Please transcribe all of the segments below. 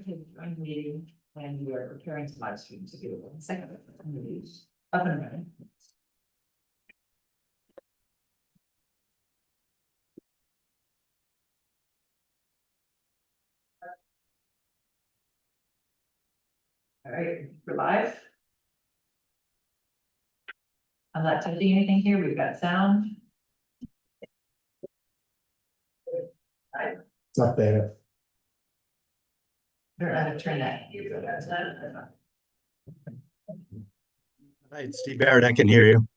to join the meeting and we are preparing to live stream to do one second. Up and running. All right, we're live. I'm not touching anything here. We've got sound. It's up there. They're out of turn that. Hi, it's Steve Barrett. I can hear you.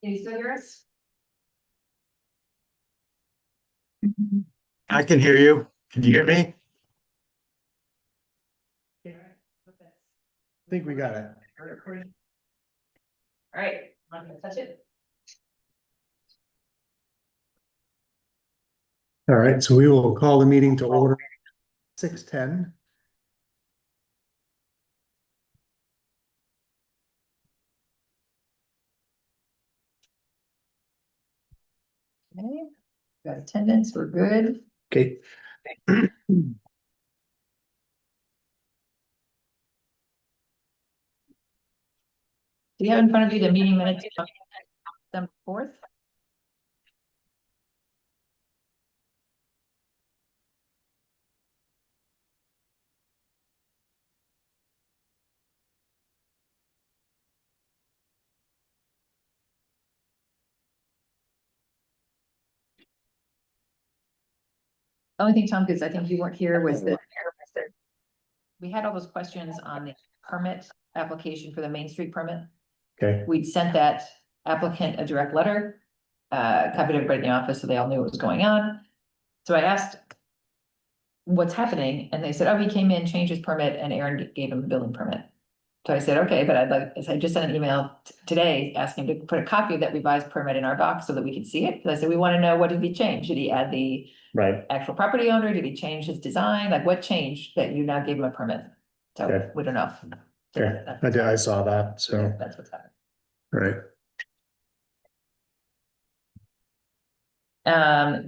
Can you still hear us? I can hear you. Can you hear me? I think we got it. All right, I'm gonna touch it. All right, so we will call the meeting to order 6:10. Okay, got attendance, we're good. Okay. Do you have in front of you the meeting minutes of December 4th? Only thing, Tom, because I think you weren't here, was that we had all those questions on the permit application for the Main Street permit. Okay, We'd sent that applicant a direct letter, copied everybody in the office so they all knew what was going on. So I asked what's happening, and they said, oh, he came in, changed his permit, and Aaron gave him a building permit. So I said, okay, but I'd like, so I just sent an email today asking to put a copy of that revised permit in our docs so that we can see it. Because I said, we want to know, what did he change? Did he add the right. actual property owner? Did he change his design? Like, what changed that you now gave him a permit? So Okay. we don't know. Okay, I saw that, so, That's what's happening. right,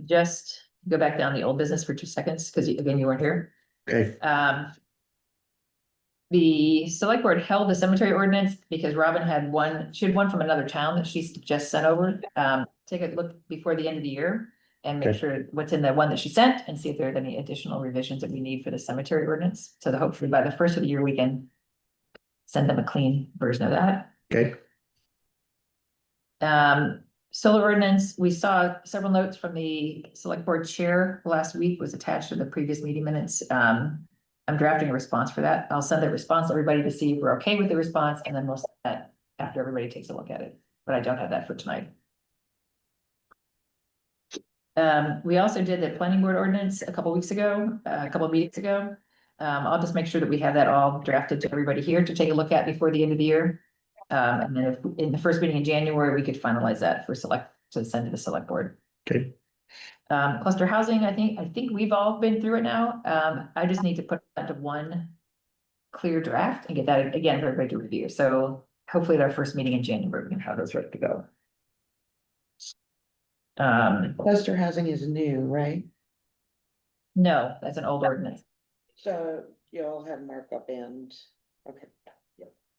Just go back down the old business for 2 seconds, because again, you weren't here. okay, The select board held the cemetery ordinance because Robin had one, she had one from another town that she just sent over. Take a look before the end of the year and make Okay. sure what's in the one that she sent and see if there are any additional revisions that we need for the cemetery ordinance. So that hopefully by the first of the year, we can send them a clean version of that. okay, Solar ordinance, we saw several notes from the select board chair last week, was attached to the previous meeting minutes. I'm drafting a response for that. I'll send a response to everybody to see if we're okay with the response, and then we'll send that after everybody takes a look at it, but I don't have that for tonight. We also did the planning board ordinance a couple weeks ago, a couple of meetings ago. I'll just make sure that we have that all drafted to everybody here to take a look at before the end of the year. And then if in the first meeting in January, we could finalize that for to send to the select board. okay, Cluster housing, I think we've all been through it now. I just need to put that to one clear draft and get that again for everybody to review. So hopefully at our first meeting in January, we can have those ready to go. Cluster housing is new, right? No, that's an old ordinance. So you'll have markup and, okay.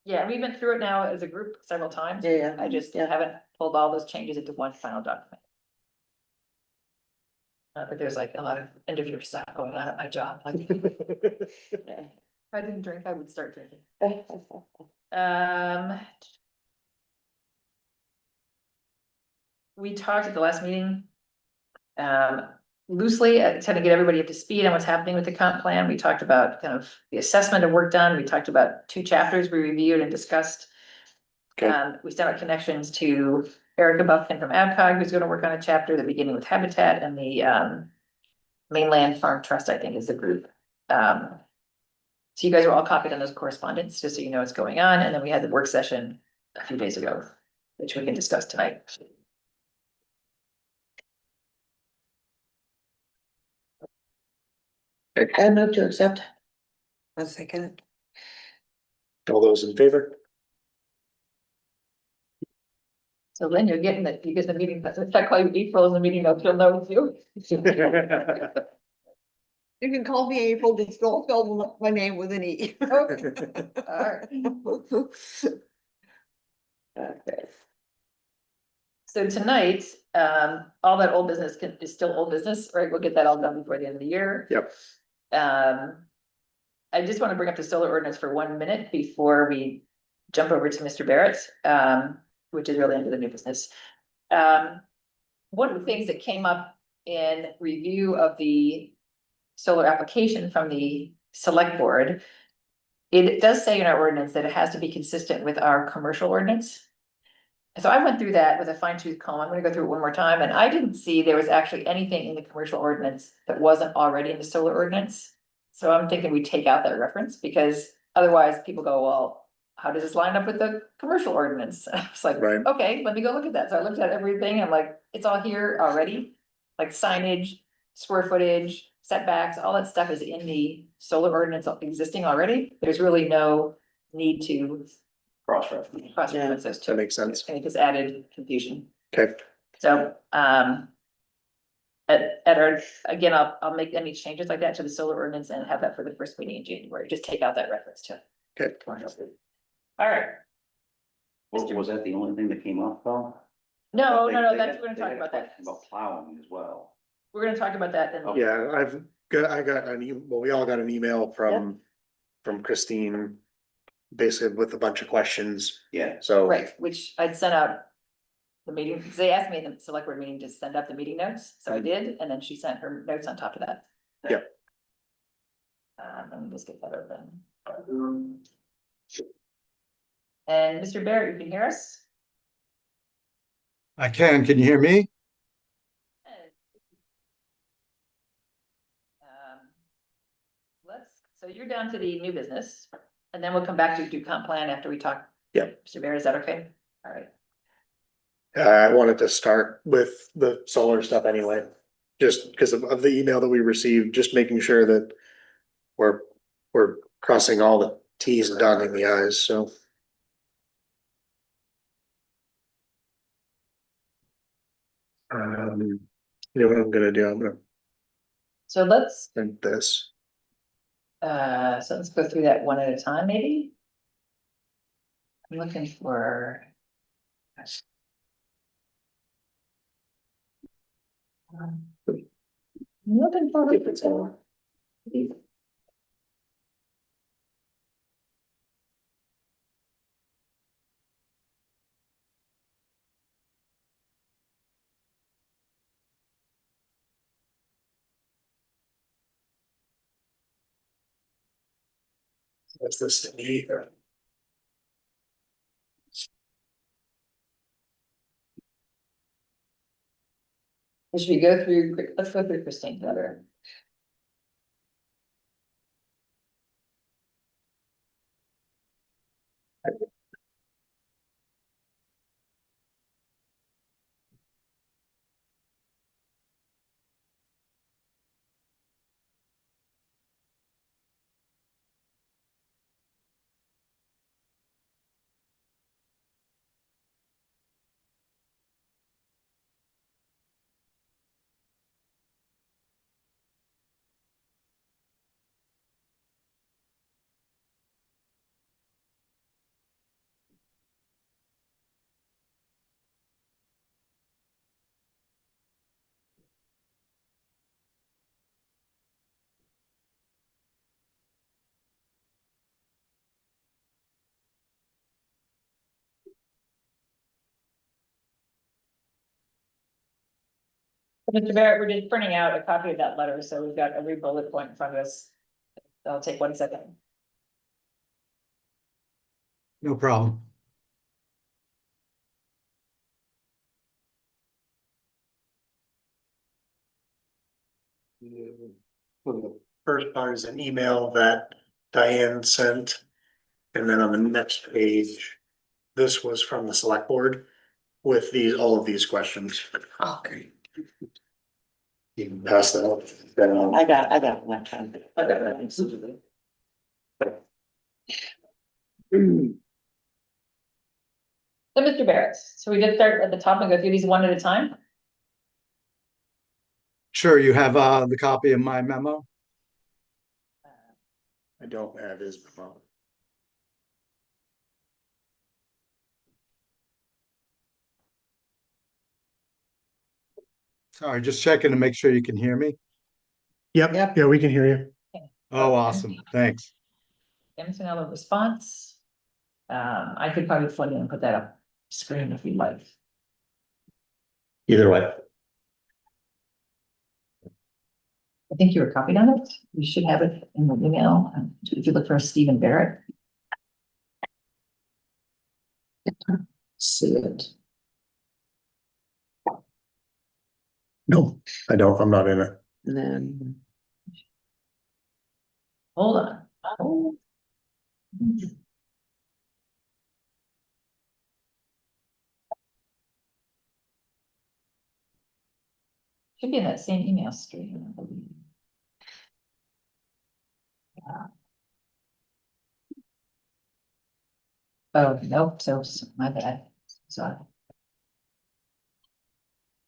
Yeah, we've been through it now as a group several times. Yeah. I just haven't pulled all those changes into one final document. But there's like a lot of individual stuff going on at my job. Like, if I didn't drink, I would start drinking. We talked at the last meeting. Loosely, trying to get everybody up to speed on what's happening with the comp plan. We talked about kind of the assessment of work done. We talked about 2 chapters we reviewed and discussed. Okay. We sent out connections to Erica Buffkin from AvCog, who's going to work on a chapter, the beginning with Habitat, and the Mainland Farm Trust, I think, is the group. So you guys were all copied on those correspondence, just so you know what's going on. And then we had the work session a few days ago, which we can discuss tonight. I move to accept. I'll second it. all those in favor? So then you're getting it, you get the meeting, if I call you April in the meeting, notes, you'll know it's you. You can call me April, just don't spell my name with an E. Okay. Alright. Okay. So tonight, all that old business is still old business, right? We'll get that all done before the end of the year. Yep. I just want to bring up the solar ordinance for 1 minute before we jump over to Mr. Barrett, which is really under the new business. One of the things that came up in review of the solar application from the select board, it does say in our ordinance that it has to be consistent with our commercial ordinance. So I went through that with a fine tooth comb. I'm gonna go through it one more time, and I didn't see there was actually anything in the commercial ordinance that wasn't already in the solar ordinance. So I'm thinking we take out that reference, because otherwise people go, well, how does this line up with the commercial ordinance? And I was like, Right. okay, let me go look at that. So I looked at everything, I'm like, it's all here already. Like signage, square footage, setbacks, all that stuff is in the solar ordinance existing already. There's really no need to cross-reference those two. That makes sense. And it just added confusion. Okay. So, at our, again, I'll make any changes like that to the solar ordinance and have that for the first meeting in January. Just take out that reference to. Okay. All right. Was that the only thing that came up though? No, They- no, no, they that's, had- we're gonna they talk had a about that. question About plowing as well. We're gonna talk about that in. Yeah, I got well, we all got an email from Christine, basically with a bunch of questions, Yeah. so. Right, which I'd sent out the meeting, because they asked me in the select board meeting to send out the meeting notes, so I did, and then she sent her notes on top of that. Yeah. Let me just get that open. And Mr. Barrett, you can hear us? I can you hear me? So you're down to the new business, and then we'll come back to do comp plan after we talk. Yeah. Mr. Barrett, is that okay? All right. I wanted to start with the solar stuff anyway, just because of the email that we received, just making sure that we're crossing all the Ts and dotting the Is, so. You know what I'm gonna do? I'm gonna So let's, print this. so let's go through that one at a time, maybe. I'm looking for. I'm looking for. What's this to me? Should we go through, let's go through Christine together. Mr. Barrett, we're just printing out a copy of that letter, so we've got every bullet point in front of us. That'll take 1 second. No problem. The first part is an email that Diane sent. And then on the next page, this was from the select board with all of these questions. Okay. You can pass that on. I got one time. So Mr. Barrett, so we did start at the top and go through these one at a time? Sure, you have the copy of my memo? I don't have his memo. Sorry, just checking to make sure you can hear me. Yep, Yep. yeah, we can hear you. Oh, awesome, thanks. MTNL response. I could probably plug in and put that up screen if you'd like. Either way. I think you were copied on it. You should have it in the email. If you look for Stephen Barrett. See it. No, I don't, I'm not in it. And then, Hold on. Oh. Should be in that same email stream, I believe. Oh, nope, so my bad. Sorry.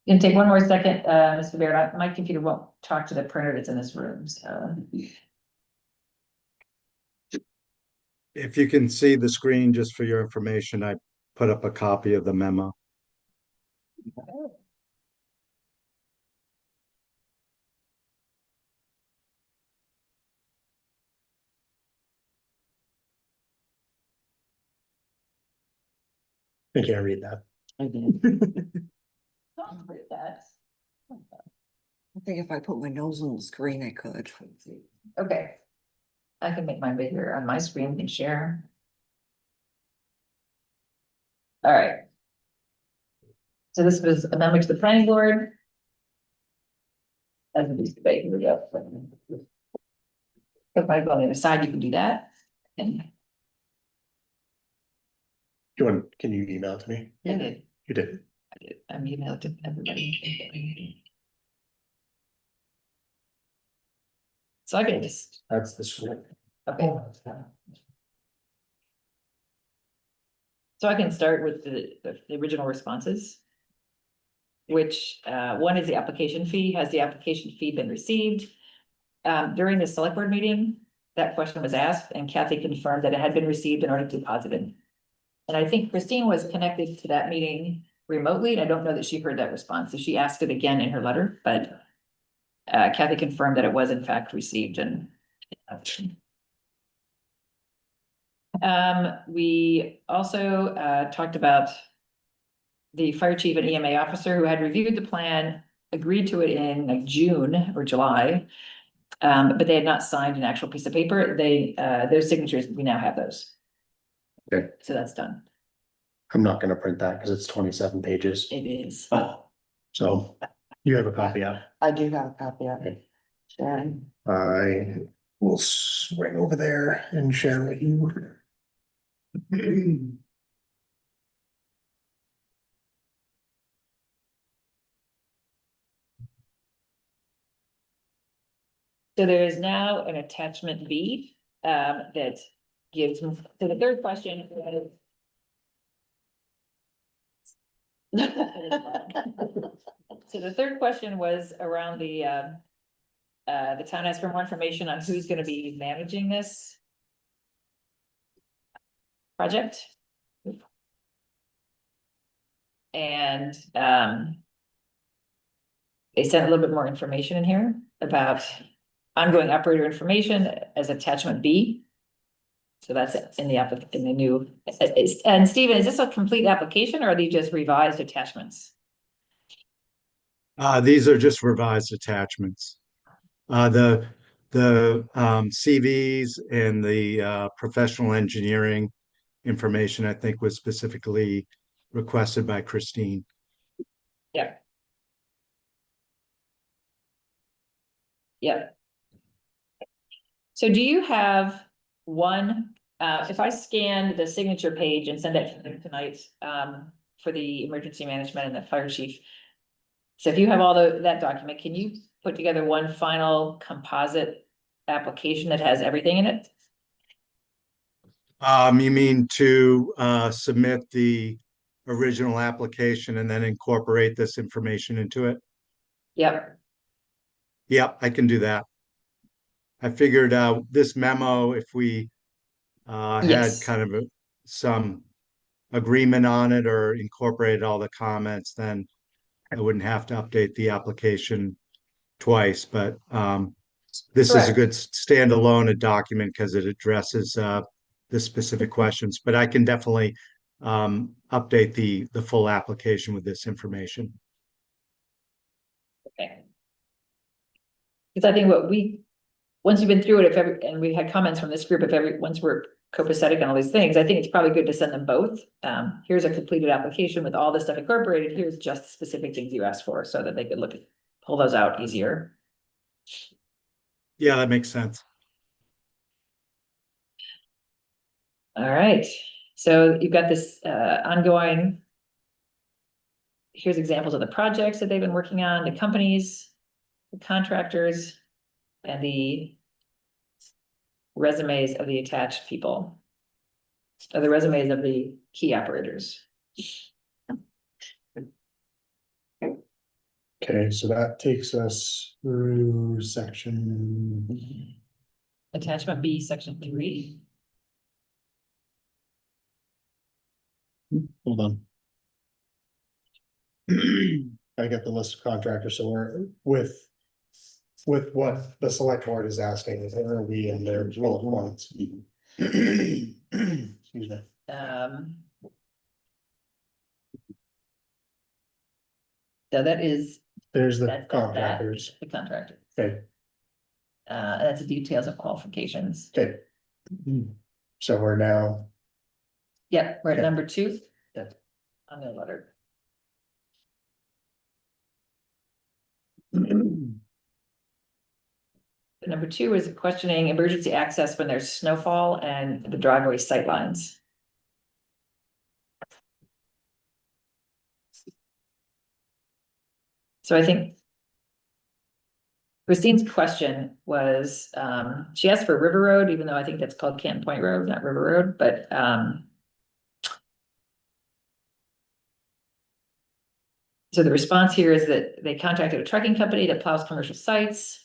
Gonna take one more second, Mr. Barrett. My computer won't talk to the printer that's in this room, so. If you can see the screen, just for your information, I put up a copy of the memo. I can't read that. I did. Don't read that. I think if I put my nose on the screen, I could. Okay. I can make mine bigger on my screen and share. All right. So this was amendment to the planning board. As a piece of debate, here we go. If I go on the other side, you can do that. And Can you email it to me? I did, You did. I emailed it to everybody. So I can just, That's the screen. okay. So I can start with the original responses. Which, one is the application fee. Has the application fee been received? During the select board meeting, that question was asked and Kathy confirmed that it had been received and already deposited. And I think Christine was connected to that meeting remotely, and I don't know that she heard that response, so she asked it again in her letter, but. Kathy confirmed that it was in fact received and. We also talked about. The fire chief and EMA officer who had reviewed the plan, agreed to it in like June or July. But they had not signed an actual piece of paper. Those signatures, we now have those. Okay. So that's done. I'm not gonna print that because it's 27 pages, It is. so you have a copy of it. I do have a copy of it. Sharon. I will swing over there and share with you. So there is now an attachment B, that gives, so the third question. So the third question was around the town asked for more information on who's gonna be managing this. Project. And, they sent a little bit more information in here about ongoing operator information as attachment B. So that's in the new, and Stephen, is this a complete application or are these just revised attachments? These are just revised attachments. The CVs and the professional engineering information, I think, was specifically requested by Christine. Yeah. Yeah. So do you have one, if I scan the signature page and send that to them tonight, for the emergency management and the fire chief. So if you have all that document, can you put together one final composite application that has everything in it? You mean to submit the original application and then incorporate this information into it? Yep, Yep, I can do that. I figured this memo, if we had Yes. kind of some agreement on it or incorporated all the comments, then I wouldn't have to update the application twice, but this is a Correct. good standalone document because it addresses the specific questions, but I can definitely update the full application with this information. Okay. Because I think once you've been through it, and we had comments from this group, once we're copacetic on all these things, I think it's probably good to send them both. Here's a completed application with all this stuff incorporated, here's just the specific things you asked for, so that they could pull those out easier. Yeah, that makes sense. All right, so you've got this ongoing. Here's examples of the projects that they've been working on, the companies, the contractors, and the resumes of the attached people. Or the resumes of the key operators. Okay, so that takes us through section. Attachment B, section 3. Hold on. I got the list of contractors, so we're with what the select board is asking, is there we in their bullet points. Excuse me. So that is. There's the that- contractors. The contractor. Okay, That's the details of qualifications. okay. So we're now, Yep, we're at Okay. number 2. Yeah. On the letter. Number 2 is questioning emergency access when there's snowfall and the driveway sightlines. So I think Christine's question was, she asked for River Road, even though I think that's called Canton Point Road, not River Road, but so the response here is that they contacted a trucking company that plows commercial sites.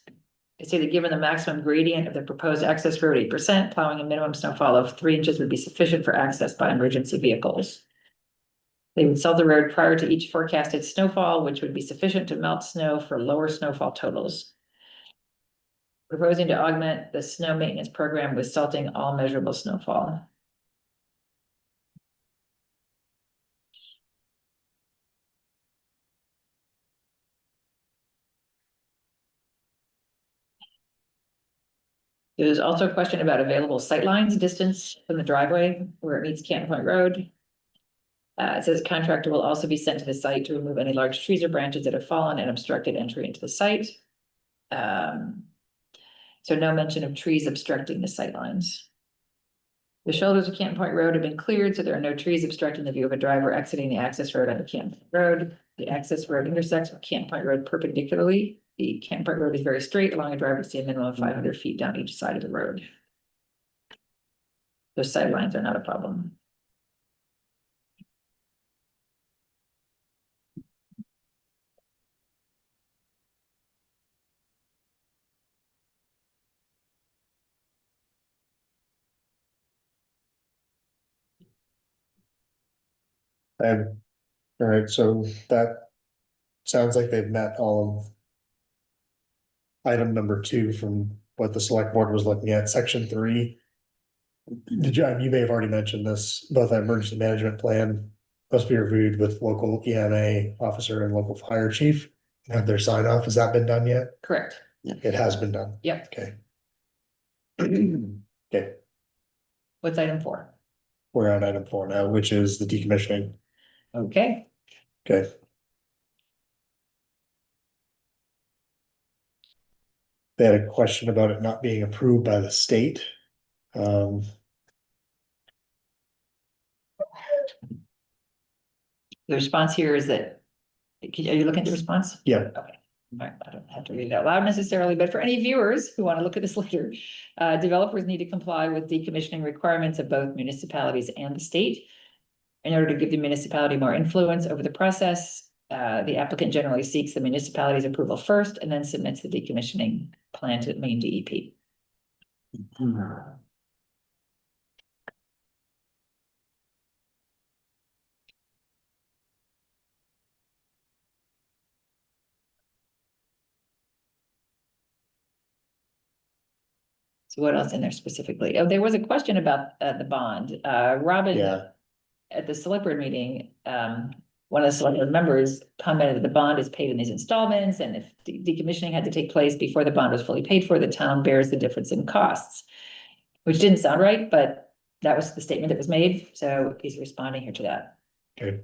They say that given the maximum gradient of the proposed access road 8%, plowing a minimum snowfall of 3 inches would be sufficient for access by emergency vehicles. They would sell the road prior to each forecasted snowfall, which would be sufficient to melt snow for lower snowfall totals. Proposing to augment the snow maintenance program with salting all measurable snowfall. There's also a question about available sightlines distance from the driveway where it meets Canton Point Road. It says contractor will also be sent to the site to remove any large trees or branches that have fallen and obstructed entry into the site. So no mention of trees obstructing the sightlines. The shoulders of Canton Point Road have been cleared, so there are no trees obstructing the view of a driver exiting the access road on the Canton Point Road. The access road intersects with Canton Point Road perpendicularly. The Canton Point Road is very straight, allowing a driver to see a minimum of 500 feet down each side of the road. Those sightlines are not a problem. and, all right, so that sounds like they've met all of. Item number 2 from what the select board was looking at, section 3. You may have already mentioned this, both the emergency management plan must be reviewed with local EMA officer and local fire chief. Have their sign off, has that been done yet? Correct. It has been done, Yep. okay. Okay, What's item 4? we're on item 4 now, which is the decommissioning, Okay. okay. They had a question about it not being approved by the state. The response here is that, are you looking at the response? Yeah. Okay. All right, I don't have to read it out loud necessarily, but for any viewers who want to look at this later, developers need to comply with decommissioning requirements of both municipalities and the state. In order to give the municipality more influence over the process, the applicant generally seeks the municipality's approval first and then submits the decommissioning plan to Maine DEP. So what else in there specifically? Oh, there was a question about the bond. Robin, Yeah, at the select board meeting, one of the select board members commented that the bond is paid in these installments, and if decommissioning had to take place before the bond was fully paid for, the town bears the difference in costs. Which didn't sound right, but that was the statement that was made, so he's responding here to that. okay.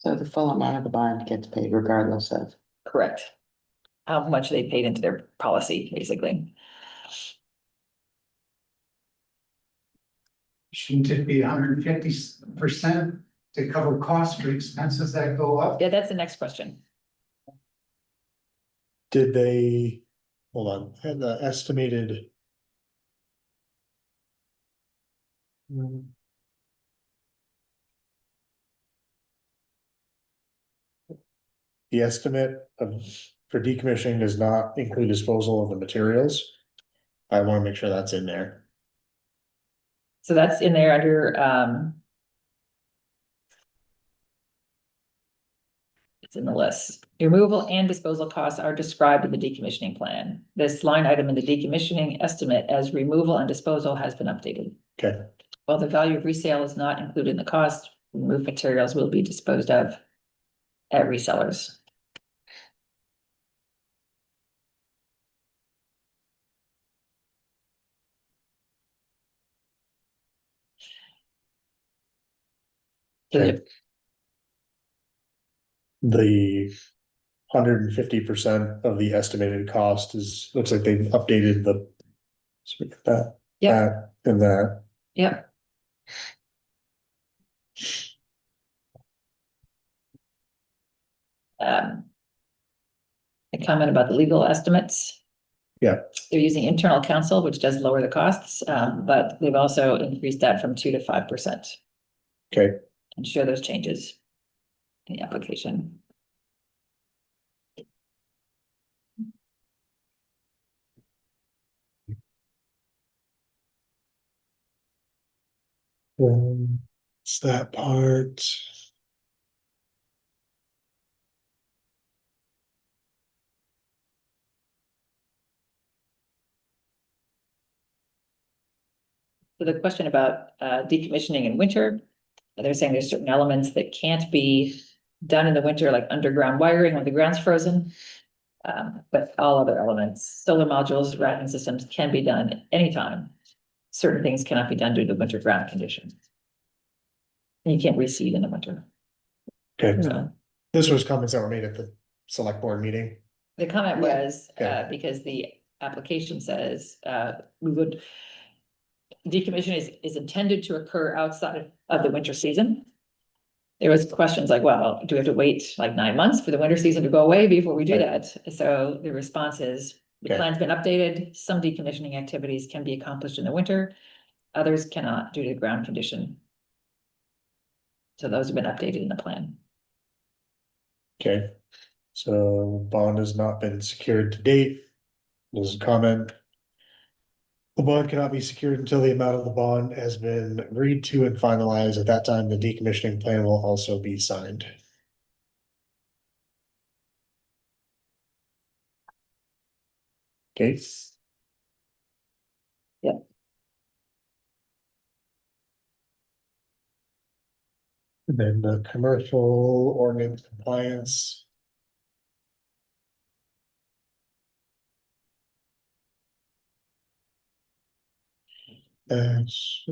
So the full amount of the bond gets paid regardless of. Correct. How much they paid into their policy, basically. Shouldn't it be 150% to cover costs for expenses that go up? Yeah, that's the next question. Did they, hold on, had the estimated. The estimate of, for decommissioning does not include disposal of the materials. I wanna make sure that's in there. So that's in there under, it's in the list. Removal and disposal costs are described in the decommissioning plan. This line item in the decommissioning estimate as removal and disposal has been updated. Okay, While the value of resale is not included in the cost, removed materials will be disposed of at resellers. So okay. The 150% of the estimated cost is, looks like they've updated the. So we got that. Yep. That and that. Yep. A comment about the legal estimates. Yeah. They're using internal counsel, which does lower the costs, but they've also increased that from 2% to 5%. Okay, And show those changes in the application. it's that part. So the question about decommissioning in winter, they're saying there's certain elements that can't be done in the winter, like underground wiring when the ground's frozen. But all other elements, solar modules, racking systems can be done anytime. Certain things cannot be done due to winter ground conditions. And you can't reseed in the winter. Okay, So this was comments that were made at the select board meeting. the comment Yeah. was, Okay. because the application says, we would. Decommission is intended to occur outside of the winter season. There was questions like, well, do we have to wait like 9 months for the winter season to go away before we do Right. that? So the response is, the Okay. plan's been updated, some decommissioning activities can be accomplished in the winter, others cannot due to the ground condition. So those have been updated in the plan. Okay, so bond has not been secured to date. There's a comment. The bond cannot be secured until the amount of the bond has been agreed to and finalized. At that time, the decommissioning plan will also be signed. Okay. Yeah. And then the commercial ordinance compliance.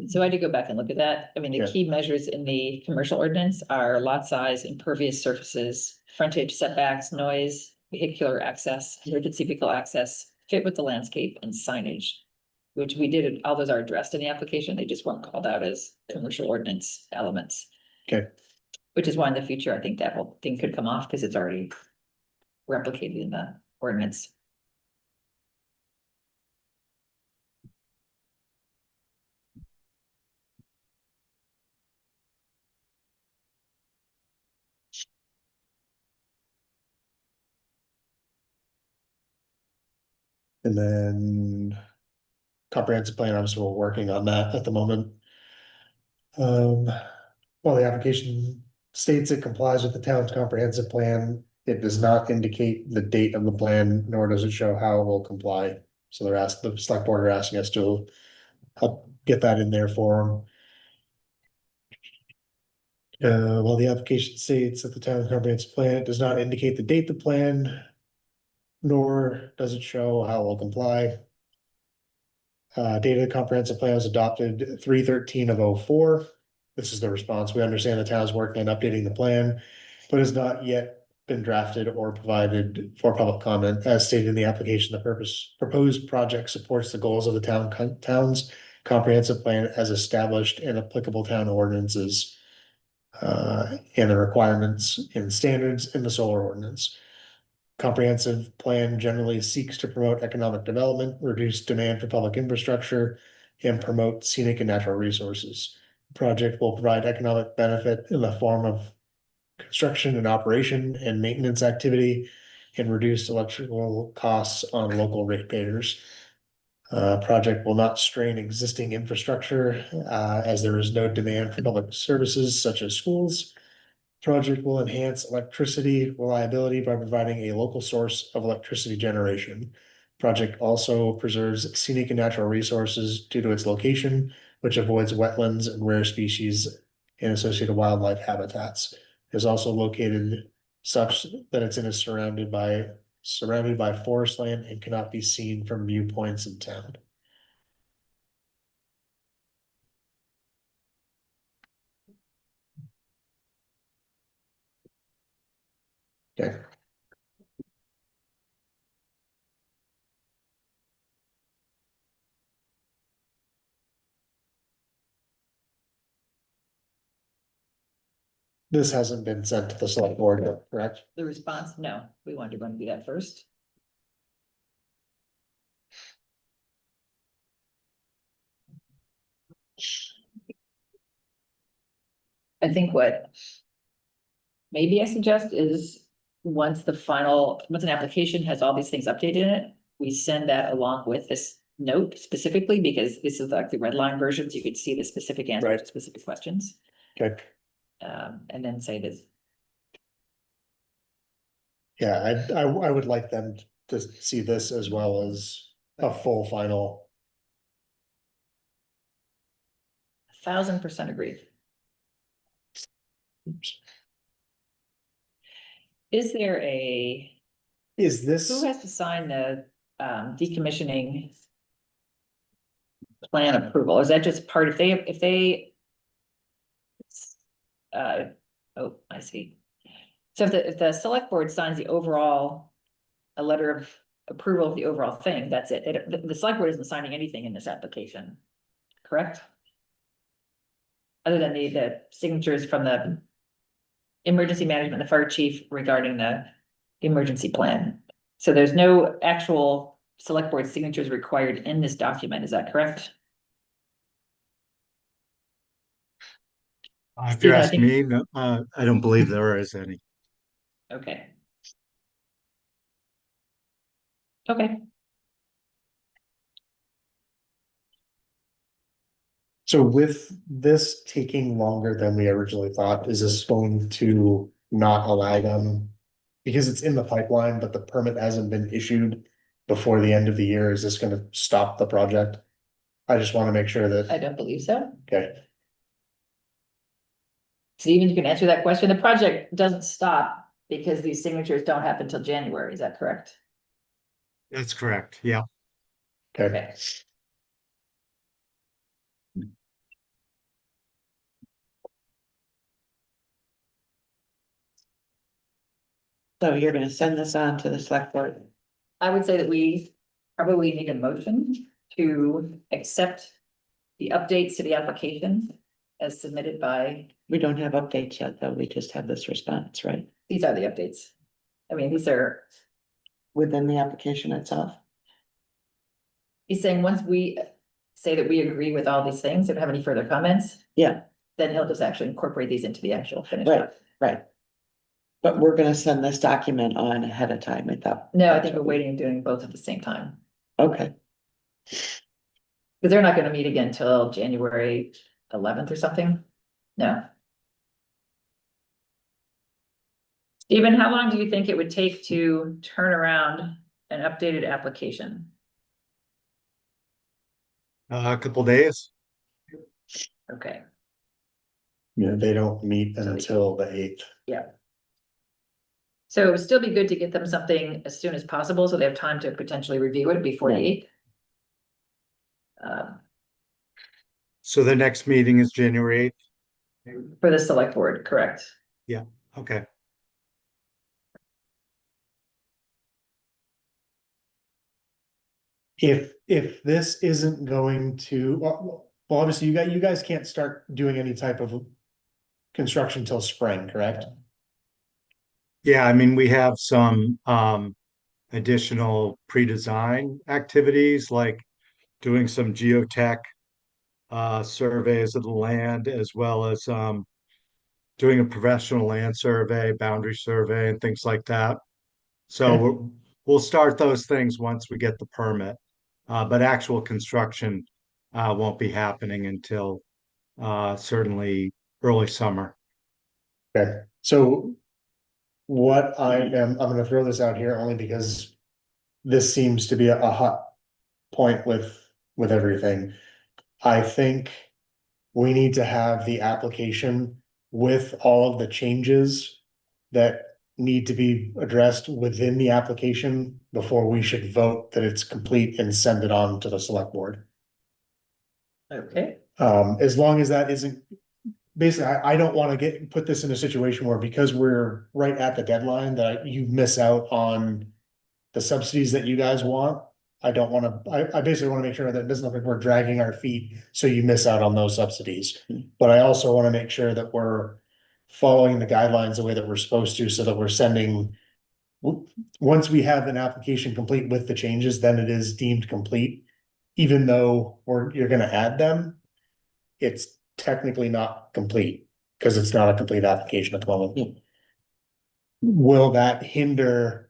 So I did go back and look at that. I mean, the Yeah. key measures in the commercial ordinance are lot size, impervious surfaces, frontage setbacks, noise, vehicular access, emergency vehicle access, fit with the landscape and signage. Which we did, all those are addressed in the application. They just weren't called out as commercial ordinance elements. Okay. Which is why in the future, I think that whole thing could come off because it's already replicated in the ordinance. And then comprehensive plan, obviously, we're working on that at the moment. While the application states it complies with the town's comprehensive plan, it does not indicate the date of the plan, nor does it show how it will comply. So the select board are asking us to help get that in there for them. While the application states that the town comprehensive plan, it does not indicate the date the plan, nor does it show how it will comply. Data comprehensive plan was adopted 3/13 of '04. This is the response. We understand the town is working on updating the plan, but has not yet been drafted or provided for public comment. As stated in the application, the proposed project supports the goals of the town's comprehensive plan as established in applicable town ordinances. And the requirements and standards in the solar ordinance. Comprehensive plan generally seeks to promote economic development, reduce demand for public infrastructure, and promote scenic and natural resources. Project will provide economic benefit in the form of construction and operation and maintenance activity and reduced electrical costs on local ratepayers. Project will not strain existing infrastructure, as there is no demand for public services such as schools. Project will enhance electricity reliability by providing a local source of electricity generation. Project also preserves scenic and natural resources due to its location, which avoids wetlands and rare species and associated wildlife habitats. It is also located such that it's surrounded by forest land and cannot be seen from viewpoints in town. Okay. This hasn't been sent to the select board yet, correct? The response, no, we wanted to run through that first. I think what maybe I suggest is once an application has all these things updated in it, we send that along with this note specifically, because this is like the red line version, so you could see the specific answers Right. to specific questions. Okay. And then say this, Yeah, I would like them to see this as well as a full final. 1000% agreed. Is there Is who this, has to sign the decommissioning plan approval? Is that just part, if they oh, I see. So if the select board signs the overall, a letter of approval of the overall thing, that's it. The select board isn't signing anything in this application, correct? Other than the signatures from the emergency management, the fire chief regarding the emergency plan. So there's no actual select board signatures required in this document, is that correct? If Stephen, you I ask think- me, no, I don't believe there is any. Okay. Okay, so with this taking longer than we originally thought, is this going to not allow them? Because it's in the pipeline, but the permit hasn't been issued before the end of the year, is this gonna stop the project? I just wanna make sure I that, don't believe so. okay, Stephen, you can answer that question. The project doesn't stop because these signatures don't happen till January, is that correct? That's correct, yeah. okay. So you're gonna send this on to the select board? I would say that we probably need a motion to accept the updates to the application as submitted by, We don't have updates yet, though. We just have this response, right? these are the updates. I mean, these are, Within the application itself. he's saying once we say that we agree with all these things, don't have any further comments, Yeah, then he'll just actually incorporate these into the actual finished. right, doc. right. But we're gonna send this document on ahead of time, I thought. No, I think we're waiting and doing both at the same time, Okay, because they're not gonna meet again till January 11th or something. No. Stephen, how long do you think it would take to turn around an updated application? A couple days. Okay, Yeah, they don't meet until the 8th. yeah. So it would still be good to get them something as soon as possible, so they have time to potentially review it before the Right. 8th. So the next meeting is January 8th. For the select board, correct? Okay. If this isn't going to, well, obviously you guys can't start doing any type of construction till spring, correct? Yeah, I mean, we have some additional pre-design activities like doing some geotech surveys of the land, as well as doing a professional land survey, boundary survey, and things like that. So Okay. we'll start those things once we get the permit. But actual construction won't be happening until certainly early summer. Okay, so what I'm gonna throw this out here only because this seems to be a hot point with everything. I think we need to have the application with all of the changes that need to be addressed within the application before we should vote that it's complete and send it on to the select board. Okay, As long as that isn't, basically, I don't wanna put this in a situation where because we're right at the deadline, that you miss out on the subsidies that you guys want. I don't wanna, I basically wanna make sure that it doesn't look like we're dragging our feet, so you miss out on those subsidies. But I also wanna make sure that we're following the guidelines the way that we're supposed to, so that we're sending. Once we have an application complete with the changes, then it is deemed complete. Even though you're gonna add them, it's technically not complete, cause it's not a complete application at the moment. Will that hinder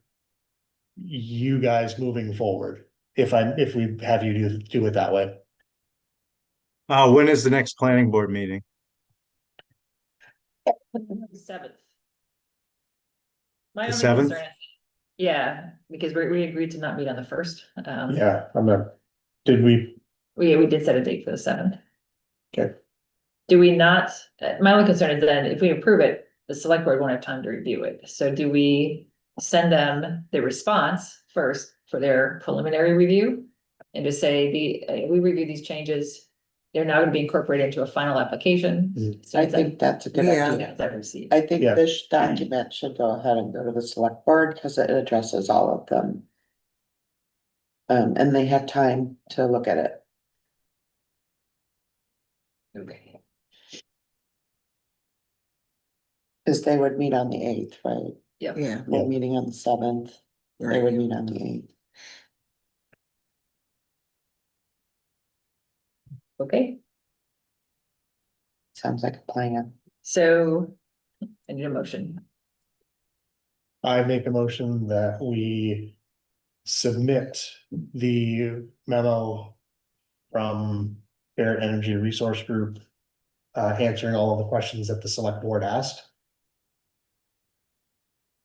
you guys moving forward? If we have you do it that way? When is the next planning board meeting? 7th. My The only 7th? concern is, yeah, because we agreed to not meet on the 1st. Yeah, I'm not, did we? We did set a date for the 7th. Okay. Do we not, my only concern is then if we approve it, the select board won't have time to review it. So do we send them the response first for their preliminary review? And just say we review these changes, they're now gonna be incorporated into a final application. So I it's think that's a good idea. that received. I think Yeah. this document should go ahead and go to the select board because it addresses all of them. And they have time to look at it. Okay. Cause they would meet on the 8th, right? Yep. Yeah. We're Yep. meeting on the 7th. They would meet on the 8th. Okay, Sounds like a plan. so I need a motion. I make a motion that we submit the memo from Barrett Energy Resource Group, answering all of the questions that the select board asked.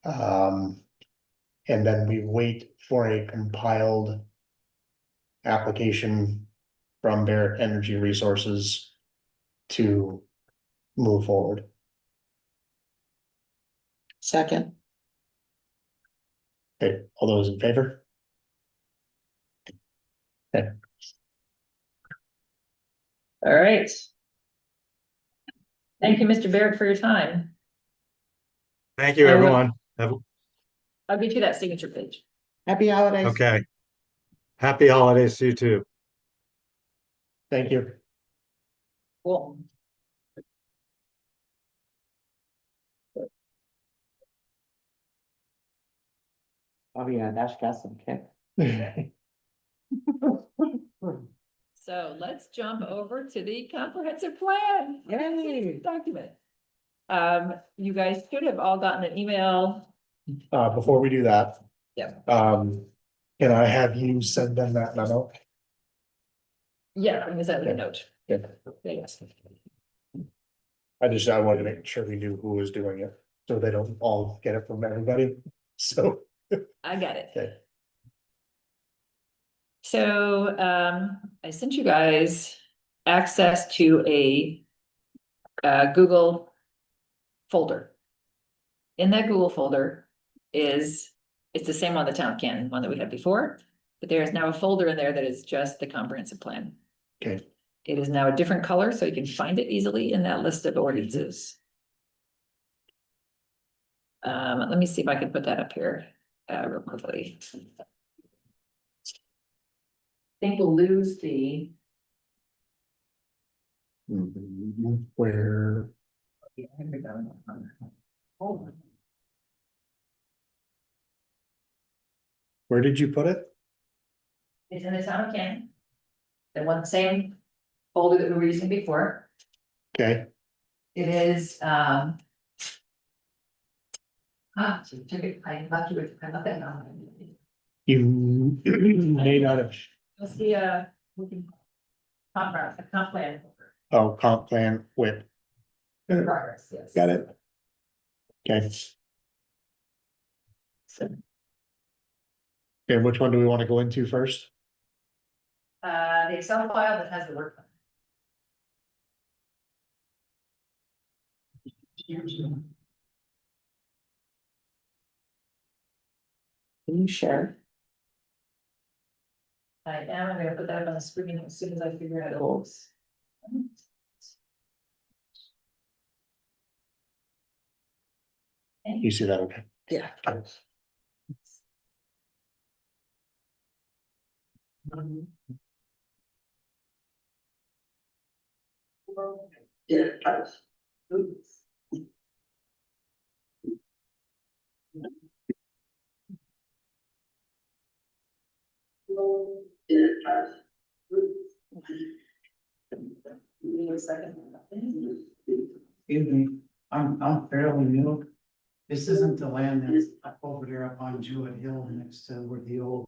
And then we wait for a compiled application from Barrett Energy Resources to move forward. Second, Okay, all those in favor? All right. Thank you, Mr. Barrett, for your time. Thank you, I will- everyone. I'll get you that signature page. happy holidays. Okay. Happy holidays to you too. Thank you. Cool. Oh, yeah, that's got some kick. So let's jump over to the comprehensive plan. Yay. Document. You guys should have all gotten an email. Before we do that. Yep. Can I have you send them that memo? Yeah, I'm gonna send you a note. Yeah. Yes. I wanted to make sure we knew who was doing it, so they don't all get it from everybody, so. I got it. Okay. So, I sent you guys access to a Google folder. In that Google folder it's the same one, the town of Canton one that we had before, but there is now a folder in there that is just the comprehensive plan. Okay. It is now a different color, so you can find it easily in that list of ordinances. Let me see if I can put that up here, real quickly. I think we'll lose the. Where, where did you put it? It's in the town of Canton. The one, same folder that we were using before. Okay, It is, I left you with, I left that on. you may not have, You'll see, we can. Comp plan. oh, comp plan with, Progress, yes. got it. Okay, So, and which one do we want to go into first? the Excel file that has the work. Can you share? I am, I'm gonna put that up on the screen as soon as I figure out it looks. You see that, okay? Yeah. Okay. Give me a second. Excuse me, I'm fairly new. This isn't the land that's up over there up on Jewett Hill next to where the old,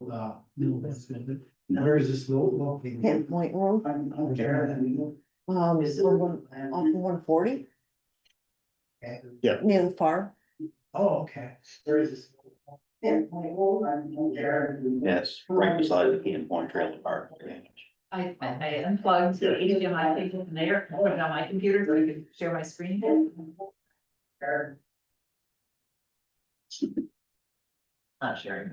mill is. Where is this located? Hidden Point Road, I'm there. is it off of 140, Yeah, near the farm. Oh, okay. Where is this? Hidden Point Road. I'm there. Yes, right beside the Canton Point Trailer Park. I unplugged the HDMI thing from there, put it on my computer so I could share my screen. Not sharing.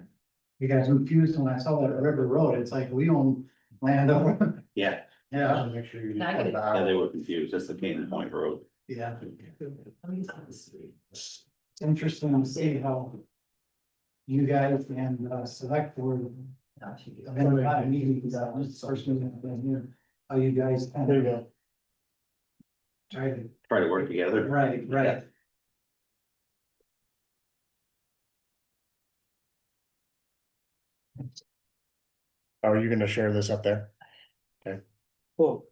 You got confused when I saw that River Road, it's like we own land over. Yeah, Yeah, make sure you. Now I get it. yeah, they were confused. That's the Canton Point Road. yeah. Let me just have this screen. It's interesting to see how you guys and select board, I've been in a lot of meetings, this first meeting I've been here, how you guys kind There you of go. try to, Try to work together. right. How are you gonna share this up there? Cool.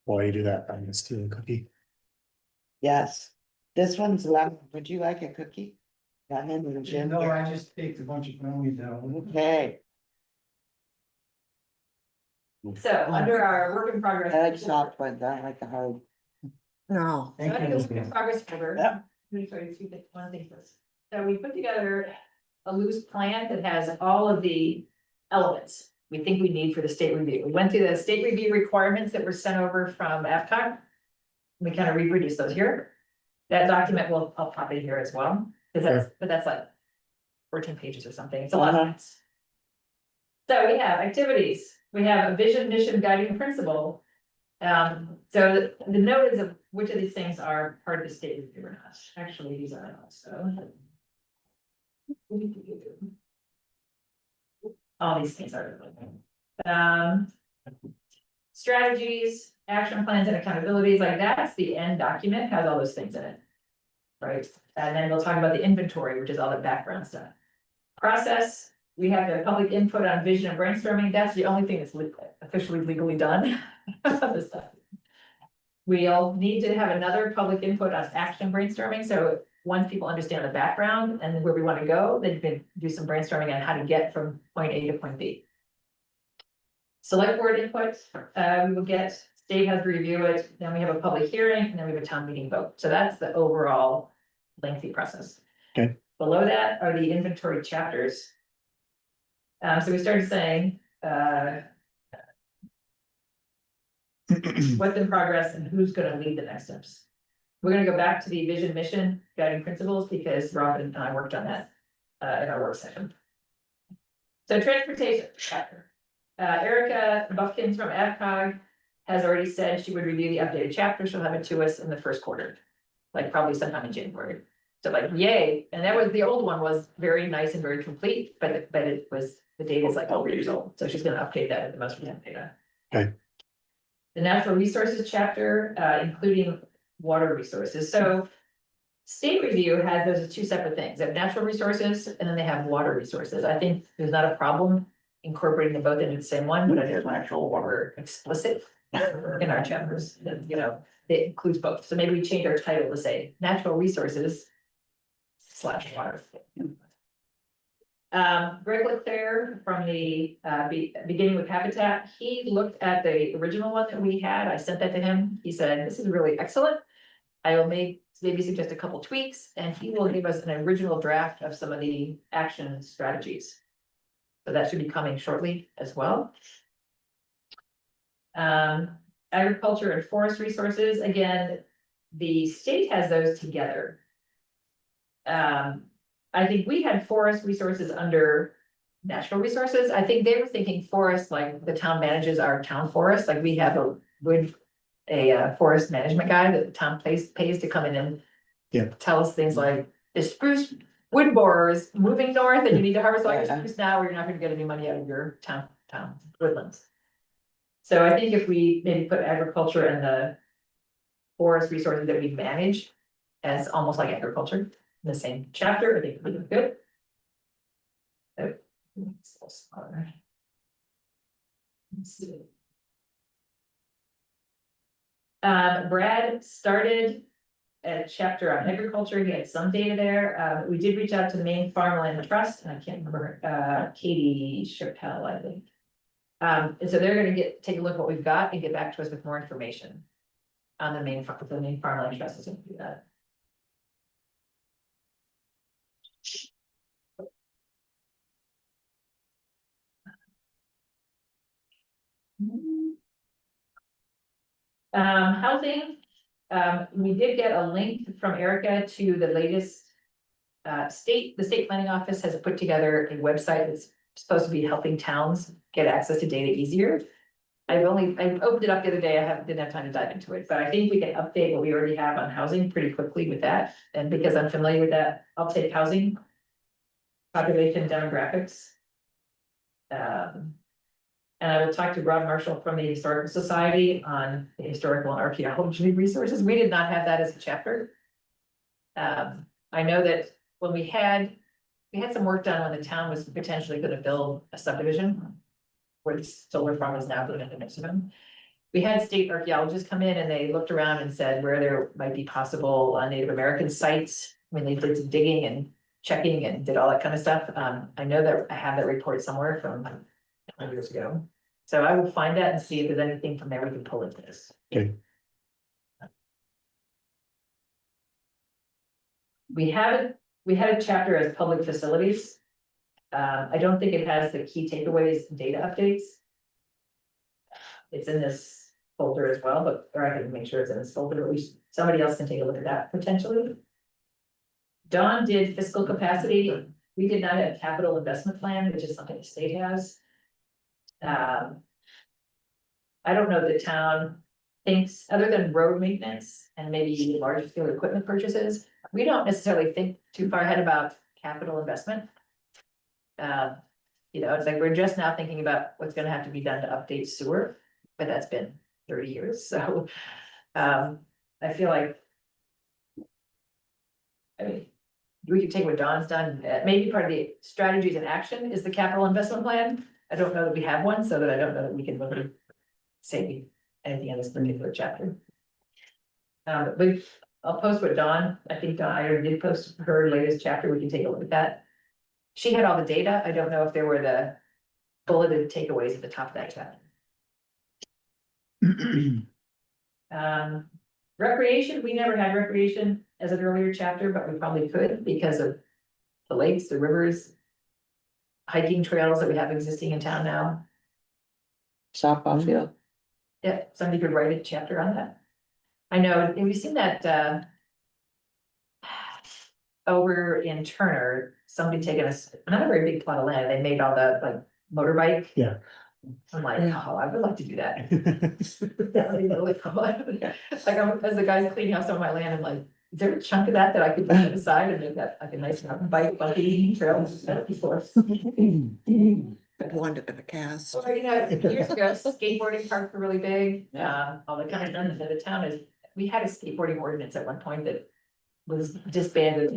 While you do that, I'm gonna steal a cookie. Yes, this one's lemon, would you like a cookie? Got him in the gym. No, I just baked a bunch of brownies out. Okay, So under our work in progress. I like soft ones, I like the hard. No. So under the work in progress folder. Yep. Let me show you two things, one thing first. So we put together a loose plan that has all of the elements we think we need for the state review. We went through the state review requirements that were sent over from APCOG. We kind of reproduced those here. That document will, I'll pop it here as well, but that's like 14 pages or something. It's a lot. Uh-huh. So we have activities, we have a vision, mission, guiding principle. So the note is of which of these things are part of the state review or not. Actually, these are not, so. All these things are. Strategies, action plans and accountabilities, like that's the end document, has all those things in it. Right, and then we'll talk about the inventory, which is all the background stuff. Process, we have the public input on vision and brainstorming, that's the only thing that's officially legally done. Other stuff. We'll need to have another public input on action brainstorming, so once people understand the background and where we want to go, then you can do some brainstorming on how to get from point A to point B. Select board input, we will get, state has to review it, then we have a public hearing, and then we have a town meeting vote, so that's the overall lengthy process. Okay. Below that are the inventory chapters. So we started saying, what's in progress and who's gonna lead the next steps. We're gonna go back to the vision, mission, guiding principles, because Robin and I worked on that, in our work session. So transportation chapter. Erica Buffkins from AvCog has already said she would review the updated chapter, she'll have it to us in the first quarter. Like probably sometime in January, so like, yay, and that was, the old one was very nice and very complete, but it was, the data is like 4 years old, so she's gonna update that with the most recent data. Okay. The natural resources chapter, including water resources, so. State review has those as two separate things, they have natural resources and then they have water resources, I think there's not a problem incorporating them both into the same one, but I think Actual water. we're explicit in our chapters, that, you know, it includes both, so maybe we change our title to say natural resources / water. Greg Leclerc from the beginning with Habitat, he looked at the original one that we had, I sent that to him, he said, this is really excellent. I will maybe suggest a couple tweaks, and he will give us an original draft of some of the action strategies. So that should be coming shortly as well. Agriculture and forest resources, again, the state has those together. I think we had forest resources under natural resources, I think they were thinking forest, like the town manages our town forest, like we have a forest management guy that the town pays to come in and. Yeah. Tell us things like, the spruce wood borer is moving north and you need to harvest all your spruce now, or you're not gonna get any money out of your town woodlands. So I think if we maybe put agriculture and the forest resources that we manage as almost like agriculture in the same chapter, I think it would be good. So, it's a little smaller. Let's see. Brad started a chapter on agriculture, he had some data there, we did reach out to the Maine Farmland Trust, and I can't remember, Katie Chappelle, I think. And so they're gonna take a look at what we've got and get back to us with more information. On the Maine Farmland Trust is gonna do that. Housing, we did get a link from Erica to the latest. The state planning office has put together a website that's supposed to be helping towns get access to data easier. I opened it up the other day, didn't have time to dive into it, but I think we can update what we already have on housing pretty quickly with that, and because I'm familiar with that, I'll take housing. Population demographics. And I will talk to Rob Marshall from the Historical Society on the historical and archaeology resources. We did not have that as a chapter. I know that when we had some work done when the town was potentially gonna build a subdivision. Where the solar farm is now going into next to them. We had state archaeologists come in and they looked around and said where there might be possible Native American sites. When they did some digging and checking and did all that kind of stuff. I know that I have that report somewhere from 20 years ago. So I will find that and see if there's anything from there we can pull into this. Okay. We had a chapter as public facilities. I don't think it has the key takeaways and data updates. It's in this folder as well, or I can make sure it's in this folder, at least somebody else can take a look at that potentially. Dawn did fiscal capacity. We did not have capital investment plan, which is something the state has. I don't know if the town thinks, other than road maintenance and maybe large scale equipment purchases, we don't necessarily think too far ahead about capital investment. You know, it's like we're just now thinking about what's gonna have to be done to update sewer, but that's been 30 years, so. I feel like. I mean, we could take what Don's done, maybe part of the strategies and action is the capital investment plan. I don't know that we have one, so that I don't know that we can really say anything in this particular chapter. But I'll post what Dawn, I think Dawn, I already did post her latest chapter, we can take a look at that. She had all the data, I don't know if there were the bulleted takeaways at the top of that chapter. Recreation, we never had recreation as an earlier chapter, but we probably could because of the lakes, the rivers. Hiking trails that we have existing in town now. Softball field. Yeah, somebody could write a chapter on that. I know, have you seen that, over in Turner, somebody taking us, not a very big plot of land, they made all the like motorbike. Yeah. I'm like, oh, I would like to do that. That would be really fun. Like, as the guy's cleaning out some of my land, I'm like, is there a chunk of that I could put aside and make that like a nice mountain bike, bumpy trail? That'd be cool. One to the cast. So, you know, years ago, skateboarding parks were really big, all the kind of, the town is, we had a skateboarding ordinance at one point that was disbanded.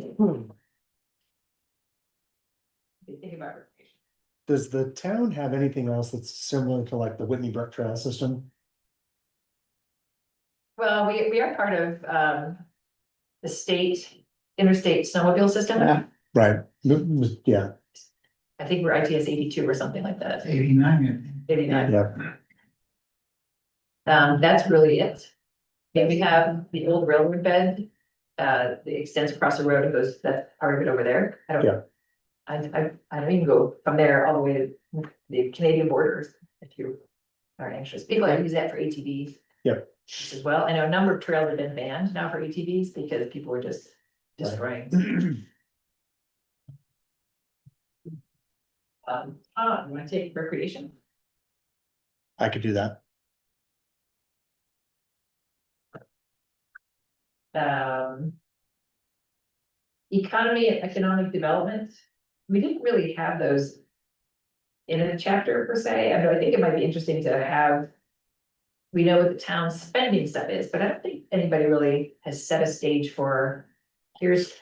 Think about recreation. Does the town have anything else that's similar to like the Whitney Brook Trail system? Well, we are part of, the state interstate snowmobile system. Yeah. Right, yeah, I think we're ITS 82 or something like that, 89, 89. yeah, That's really it. Yeah, we have the old railroad bed, that extends across the road, and goes, that's part of it over there. I don't. Yeah. I don't even go from there all the way to the Canadian borders, if you are anxious. People use that for ATVs. Yep. As well. I know a number of trails have been banned now for ATVs because people were just destroying. You wanna take recreation? I could do that. Economy and economic development, we didn't really have those in a chapter per se. I mean, I think it might be interesting to have. We know what the town's spending stuff is, but I don't think anybody really has set a stage for, here's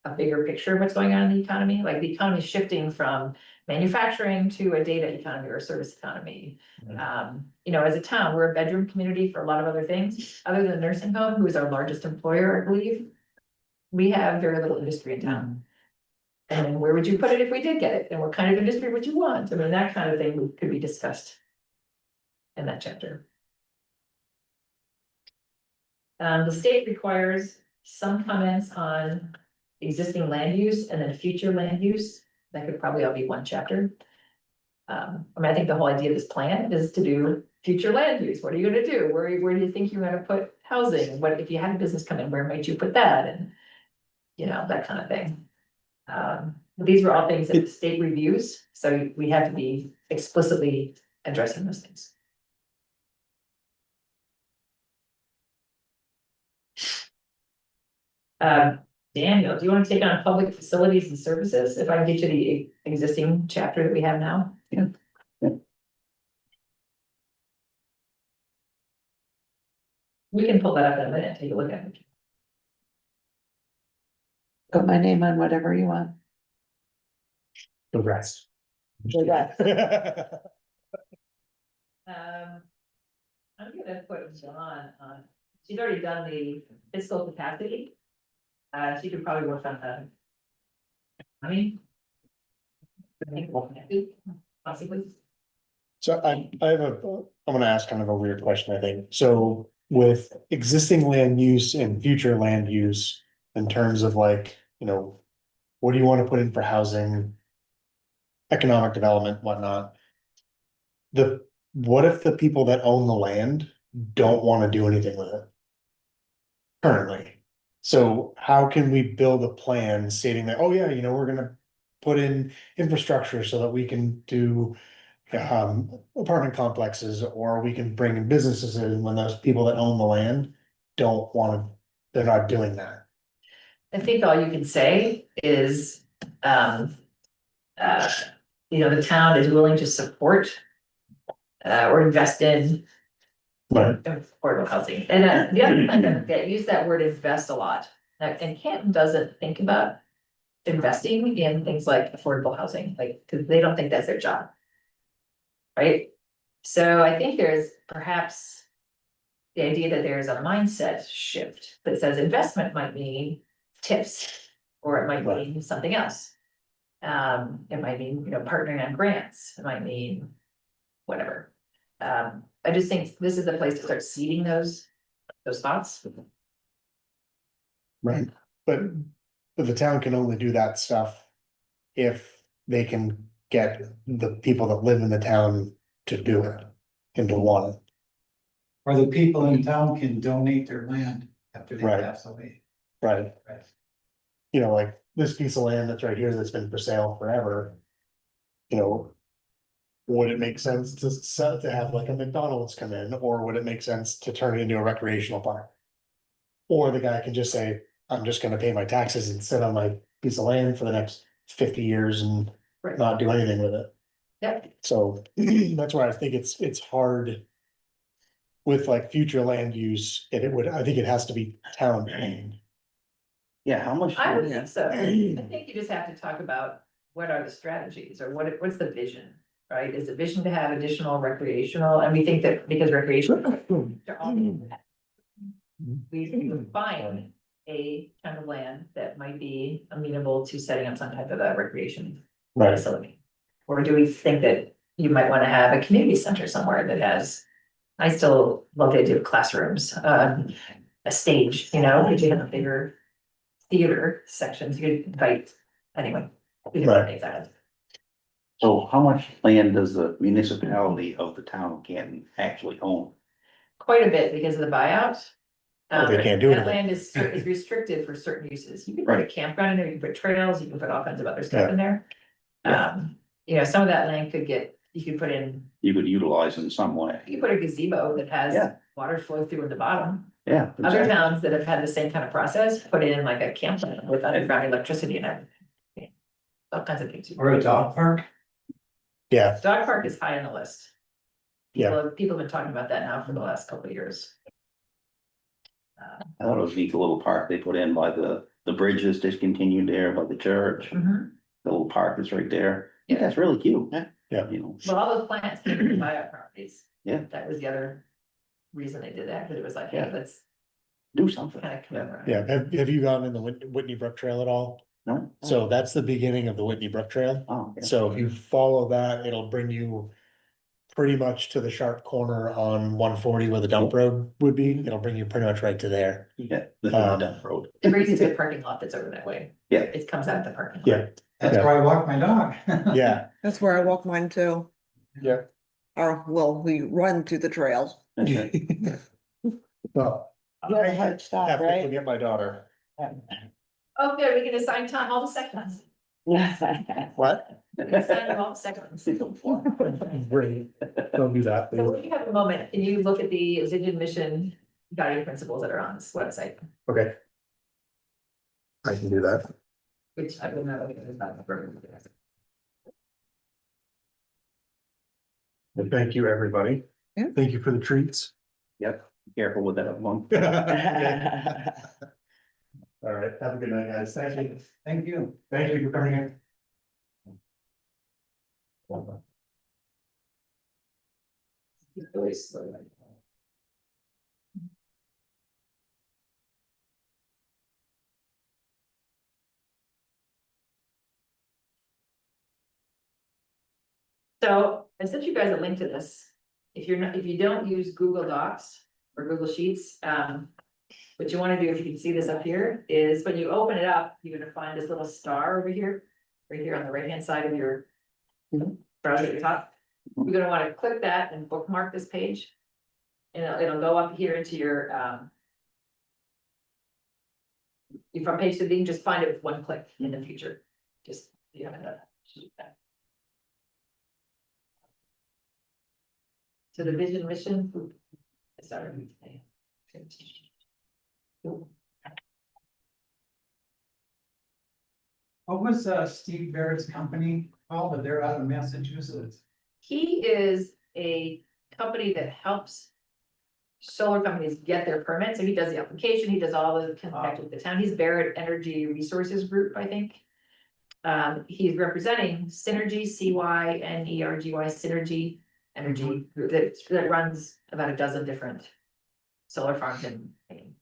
a bigger picture of what's going on in the economy, like the economy is shifting from manufacturing to a data economy or a service economy. You know, as a town, we're a bedroom community for a lot of other things, other than nursing home, who is our largest employer, I believe. We have very little industry in town. And then where would you put it if we did get it? And what kind of industry would you want? I mean, that kind of thing could be discussed in that chapter. The state requires some comments on existing land use and then future land use. That could probably all be one chapter. I mean, I think the whole idea of this plan is to do future land use. What are you gonna do? Where do you think you're gonna put housing? What if you had a business come in, where might you put that? And you know, that kind of thing. These were all things that the state reviews, so we have to be explicitly addressing those things. Daniel, do you want to take on public facilities and services? If I can get you the existing chapter that we have now? Yeah. We can pull that up in a minute, and take a look at it. Put my name on whatever you want. The rest. The rest. I'm gonna put Dawn on, she's already done the fiscal capacity. She could probably work on that. Possibly. So I'm gonna ask kind of a weird question, I think. So with existing land use and future land use, in terms of like, you know, what do you want to put in for housing? Economic development, whatnot. What if the people that own the land don't want to do anything with it? Currently, so how can we build a plan stating that, oh yeah, you know, we're gonna put in infrastructure so that we can do. Apartment complexes, or we can bring in businesses in when those people that own the land don't wanna, they're not doing that. I think all you can say is, you know, the town is willing to support. Or invest in Right. affordable housing, and the other thing that use that word invest a lot, and Canton doesn't think about investing in things like affordable housing, like, because they don't think that's their job. Right? So I think there's perhaps the idea that there's a mindset shift that says investment might mean tips, or it might mean something else. It might mean, partnering on grants, it might mean whatever. I just think this is the place to start seeding those thoughts. Right, but the town can only do that stuff if they can get the people that live in the town to do it and to want it. Or the people in town can donate their land after they Right. pass away. Right. Right. You know, like this piece of land that's right here that's been for sale forever. You know. Would it make sense to have like a McDonald's come in, or would it make sense to turn it into a recreational park? Or the guy can just say, I'm just gonna pay my taxes and sit on my piece of land for the next 50 years and Right. not do anything with it. Yep. So that's why I think it's hard. With like future land use, I think it has to be town owned. Yeah, how much? I would think so. I think you just have to talk about what are the strategies, or what's the vision, right? Is the vision to have additional recreational, and we think that because recreational. We can find a chunk of land that might be amenable to setting up some type of a recreation facility. Or do we think that you might wanna have a community center somewhere that has, I still love the idea of classrooms, a stage, you have a bigger theater sections, you could invite, anyway. We can Right. make that. So how much land does the municipality of the town of Canton actually own? Quite a bit because of the buyout. Oh, they can't do That anything. land is restricted for certain uses. You can put a campground in there, you can put trails, you can put all kinds of other stuff in there. Yeah. Some of that land you could put in, You could utilize in some way. you could put a gazebo that has Yeah. water flow through at the bottom. Yeah. Other exactly. towns that have had the same kind of process, put in like a campground with underground electricity and everything. All kinds of things. Or a dog park. Yeah, Dog park is high on the list. Yeah. People have been talking about that now for the last couple of years. I thought it was neat, the little park they put in by the bridges discontinued there by the church. Mhm. The little park is right there. Yeah, that's really cute. Yeah. Well, all those plants came from buyout properties. Yeah. That was the other reason they did that, because it was like, hey, Yeah. let's Do something. kind of commemorate. yeah. Have you gone in the Whitney Brook Trail at all? No? So that's the beginning of the Whitney Brook Trail. Oh, yeah. So if you follow that, it'll bring you pretty much to the sharp corner on 140 where the dump road would be. It'll bring you pretty much right to there. Yeah, the dump road. It brings you to the parking lot that's over that way. Yeah. It comes out of the parking lot. Yeah, That's Yeah. where I walk my dog. yeah, That's where I walk mine too. yeah. Or, well, we run through the trails. Well, You have a hard stop, after I right? get my daughter. Oh, good, we can assign Tom all the seconds. What? We can assign you all the seconds. Great. Don't do that, So please. when you have a moment, can you look at the vision, mission, guiding principles that are on this website? Okay. I can do that. Which I don't know. If it's not And thank you, everybody. Yeah. Thank you for the treats. Yep, careful with that one. All right, have a good night, guys. Thank you. Thank you. Thank you for coming in. So I sent you guys a link to this. If you don't use Google Docs or Google Sheets, what you wanna do, if you can see this up here, is when you open it up, you're gonna find this little star over here. Right here on the right-hand side of your browser at the top. You're gonna wanna click that and bookmark this page. And it'll go up here into your front page, so you can just find it with one click in the future. Just, you haven't done that. So the vision, mission. Sorry. What was Steve Barrett's company called? They're out of Massachusetts. He is a company that helps solar companies get their permit, so he does the application, he does all the connect with the town, he's Barrett Energy Resources Group, I think. He's representing Synergy, CYNERGY, Synergy Energy, that runs about a dozen different solar farms in Maine.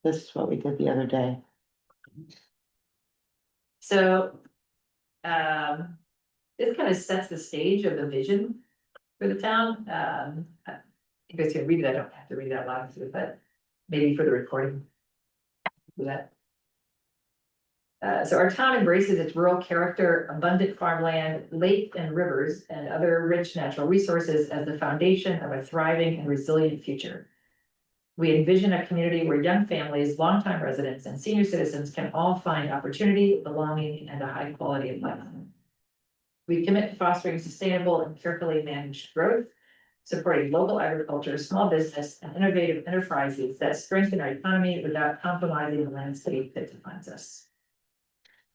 This is what we did the other day. So, this kind of sets the stage of the vision for the town. You guys can read it, I don't have to read it out loud, but maybe for the recording. Do that. So our town embraces its rural character, abundant farmland, lake and rivers, and other rich natural resources as the foundation of a thriving and resilient future. We envision a community where young families, longtime residents, and senior citizens can all find opportunity, belonging, and a high quality of life. We commit to fostering sustainable and carefully managed growth, supporting local agriculture, small business, and innovative enterprises that strengthen our economy without compromising the landscape that defines us.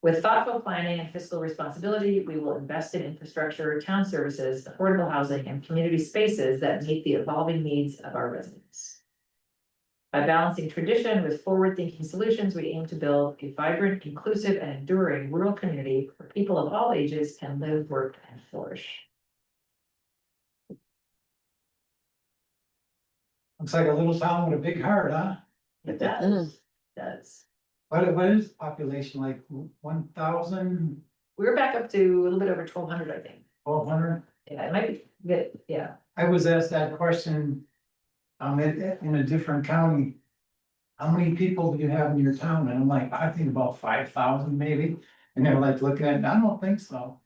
With thoughtful planning and fiscal responsibility, we will invest in infrastructure, town services, affordable housing, and community spaces that meet the evolving needs of our residents. By balancing tradition with forward-thinking solutions, we aim to build a vibrant, inclusive, and enduring rural community where people of all ages can live, work, and flourish. Looks like a little town with a big heart, huh? It does. What is population, like 1,000, We're back up to a little bit over 1,200, I think. 1,200? Yeah, it might be, good. Yeah. I was asked that question. In a different county. How many people do you have in your town? And I'm like, I think about 5,000 maybe. And they're like looking at, I don't think so.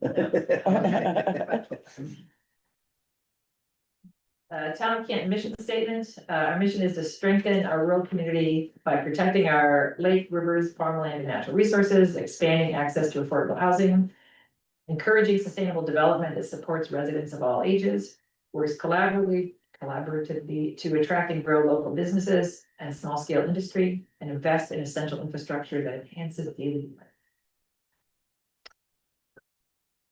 Town of Canton mission statement, our mission is to strengthen our rural community by protecting our lake, rivers, farmland, and natural resources, expanding access to affordable housing, encouraging sustainable development that supports residents of all ages, works collaboratively to attract and grow local businesses and small scale industry, and invest in essential infrastructure that enhances daily life.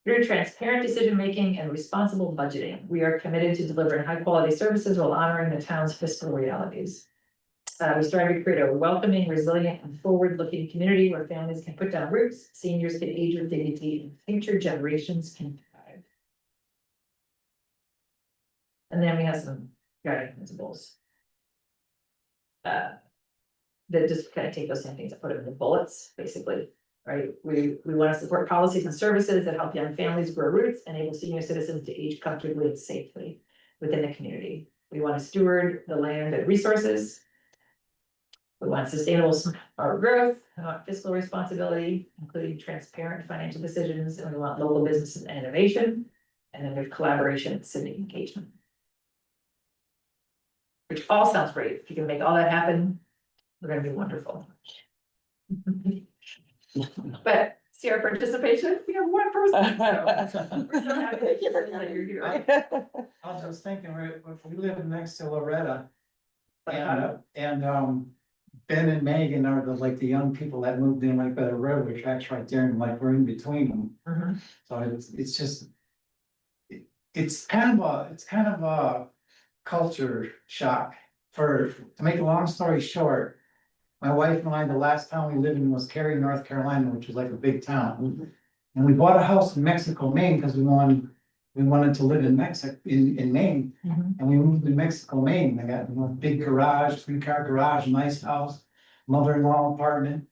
Through transparent decision-making and responsible budgeting, we are committed to delivering high-quality services while honoring the town's fiscal realities. We strive to create a welcoming, resilient, and forward-looking community where families can put down roots, seniors can age with dignity, and future generations can thrive. And then we have some guiding principles. That just kind of take those same things and put them in the bullets, basically. Right, we want to support policies and services that help young families grow roots, enable senior citizens to age comfortably and safely within the community. We want to steward the land and resources. We want sustainable growth, we want fiscal responsibility, including transparent financial decisions, and we want local businesses and innovation. And then there's collaboration and civic engagement. Which all sounds great. If you can make all that happen, we're gonna be wonderful. But see our participation, we have one person, so. We're so happy that you're here. I was just thinking, we live next to Loretta. Uh-huh. And Ben and Megan are the young people that moved in right by the railroad tracks right there, and like we're in between them. Mhm. So it's just. It's kind of a culture shock. To make a long story short. My wife and I, the last town we lived in was Cary, North Carolina, which was like a big town. And we bought a house in Mexico, Maine, because we wanted to live in in Maine. Mhm. And we moved to Mexico, Maine. I got a big garage, 3-car garage, nice house, mother-in-law apartment.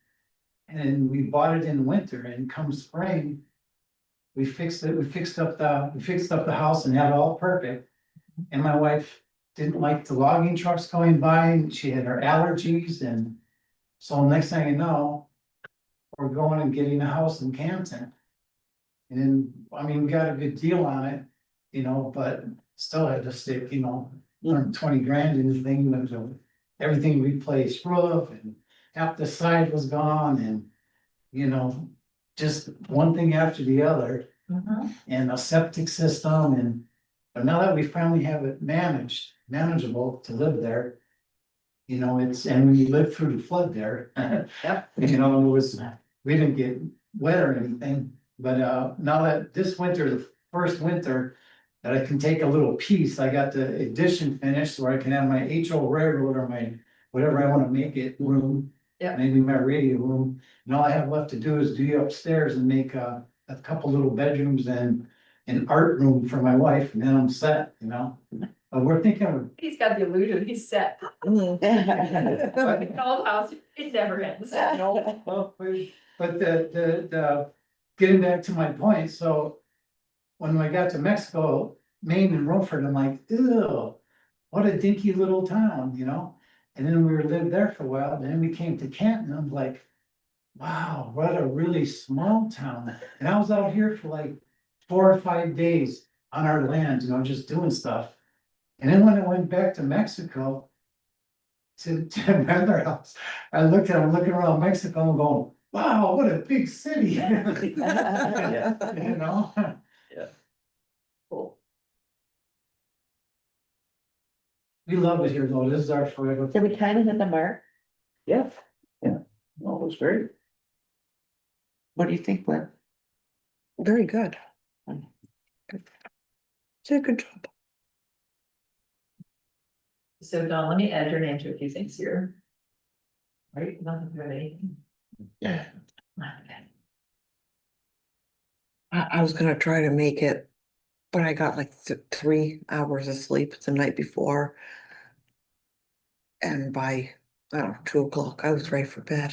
And we bought it in winter, and come spring. We fixed up the house and had it all perfect. And my wife didn't like the logging trucks going by, and she had her allergies, and so next thing you know, we're going and getting a house in Canton. And I mean, we got a good deal on it, but still had to stick, 20 grand in the thing, everything replaced, roof, and half the side was gone, and just one thing after the other. Mhm. And a septic system, but now that we finally have it manageable to live there. And we lived through the flood there. Yep. We didn't get wet or anything, but now that this winter, the first winter. That I can take a little piece, I got the addition finished where I can have my HO railroad or my whatever I wanna make it room. Yeah. Maybe my radio room, and all I have left to do is do upstairs and make a couple little bedrooms and an art room for my wife, and then I'm set, you know? We're thinking of He's got the illusion, he's set. Mm. But in old house, it never ends. Well, but the, getting back to my point, so. When I got to Mexico, Maine and Rutherford, I'm like, ew, what a dinky little town, you know? And then we lived there for a while, then we came to Canton, I'm like, wow, what a really small town. And I was out here for like 4 or 5 days on our land, you know, just doing stuff. And then when I went back to Mexico, to my other house, I'm looking around Mexico and going, wow, what a big city. You know? Cool. We love it here though, this is our forever. Did we kind of hit the mark? Yeah, yeah, well, it was great. What do you think, Glenn? Very good. Did a good job. So Don, let me add your name to a few things here. Right, nothing really. Yeah. Okay. I was gonna try to make it, but I got like 3 hours of sleep the night before. And by, I don't know, 2 o'clock, I was ready for bed.